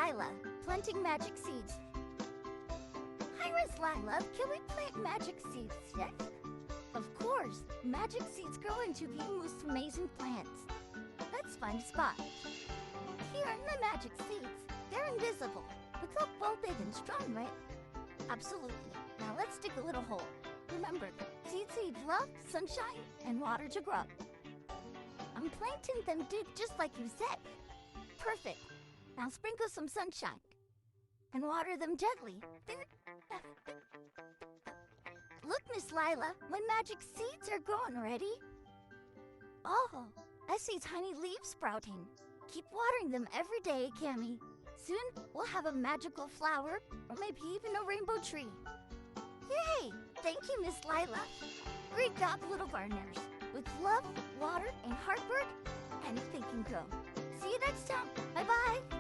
Lila, planting magic seeds. Hi, Miss Lila, can we plant magic seeds, yes? Of course, magic seeds grow into the most amazing plants. Let's find a spot. Here are the magic seeds. They're invisible, but look well big and strong, right? Absolutely. Now let's dig a little hole. Remember, seeds need love, sunshine, and water to grow. I'm planting them deep just like you said. Perfect. Now sprinkle some sunshine and water them gently. Look, Miss Lila, my magic seeds are growing already. Oh, I see tiny leaves sprouting. Keep watering them every day, Cammy. Soon, we'll have a magical flower or maybe even a rainbow tree. Yay! Thank you, Miss Lila. Great job, little gardeners. With love, water, and hard work, anything can grow. See you next time. Bye-bye.